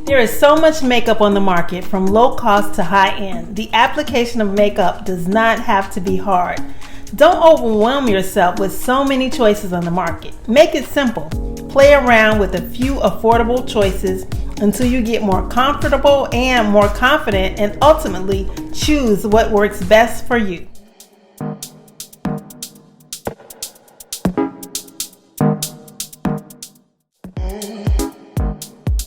There is so much makeup on the market, from low cost to high end. The application of makeup does not have to be hard. Don't overwhelm yourself with so many choices on the market. Make it simple. Play around with a few affordable choices until you get more comfortable and more confident, and ultimately choose what works best for you.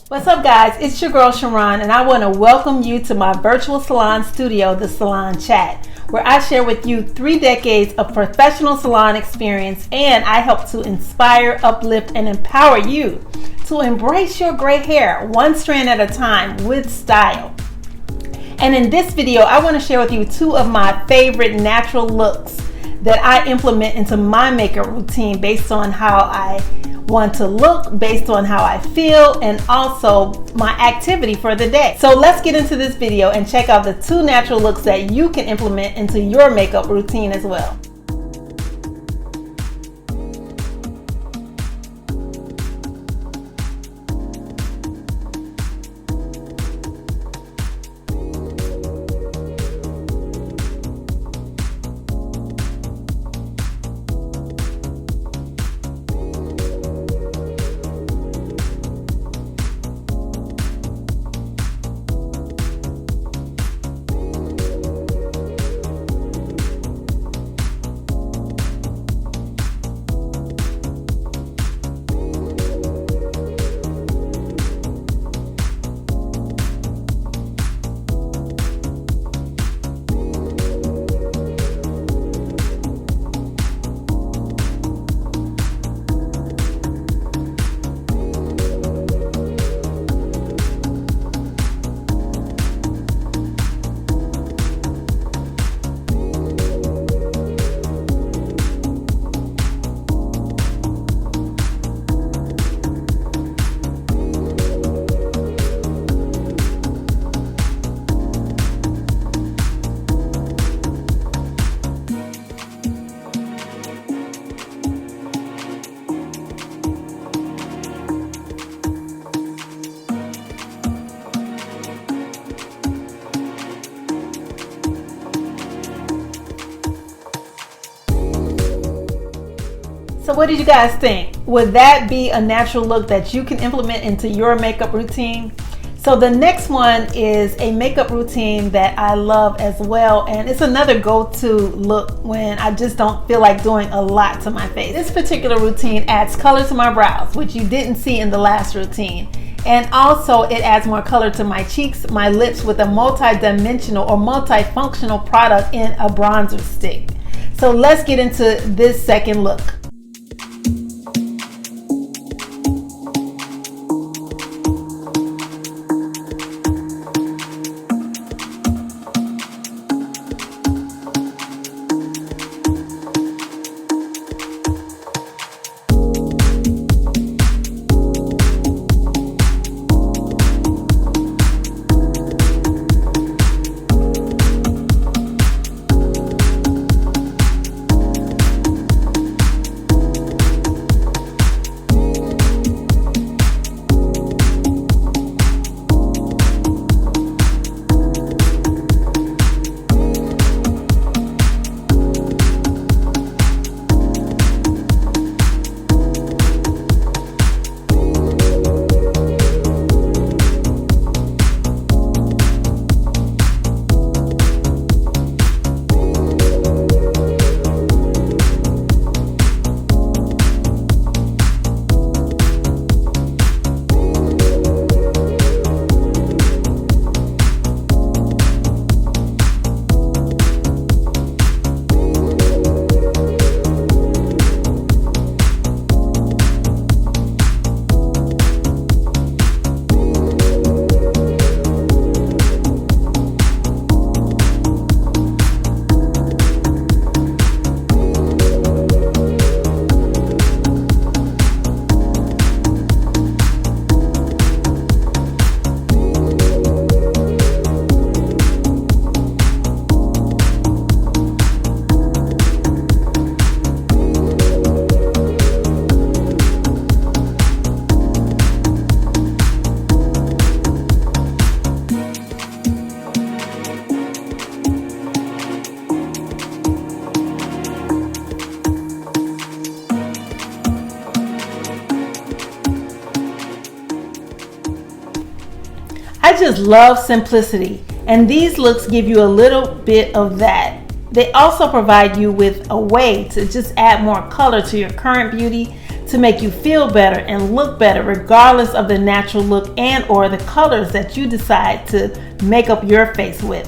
What's up, guys? It's your girl Sharon, and I want to welcome you to my virtual salon studio, the SalonCHAT, where I share with you 3 decades of professional salon experience, and I help to inspire, uplift, and empower you to embrace your gray hair one strand at a time with style. And in this video, I want to share with you 2 of my favorite natural looks that I implement into my makeup routine based on how I want to look, based on how I feel, and also my activity for the day. So let's get into this video and check out the 2 natural looks that you can implement into your makeup routine as well. So what did you guys think? Would that be a natural look that you can implement into your makeup routine? So the next one is a makeup routine that I love as well, and it's another go-to look when I just don't feel like doing a lot to my face. This particular routine adds color to my brows, which you didn't see in the last routine. And also it adds more color to my cheeks, my lips, with a multi-dimensional or multifunctional product in a bronzer stick. So let's get into this second look. I just love simplicity, and these looks give you a little bit of that. They also provide you with a way to just add more color to your current beauty to make you feel better and look better regardless of the natural look and or the colors that you decide to make up your face with.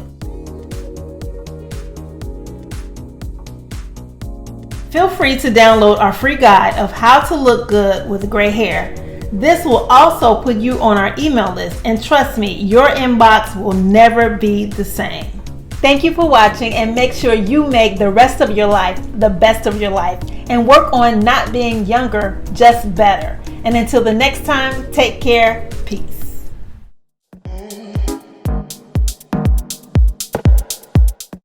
Feel free to download our free guide of how to look good with gray hair. This will also put you on our email list, and trust me, your inbox will never be the same. Thank you for watching, and make sure you make the rest of your life the best of your life and work on not being younger, just better. And until the next time, take care. Peace.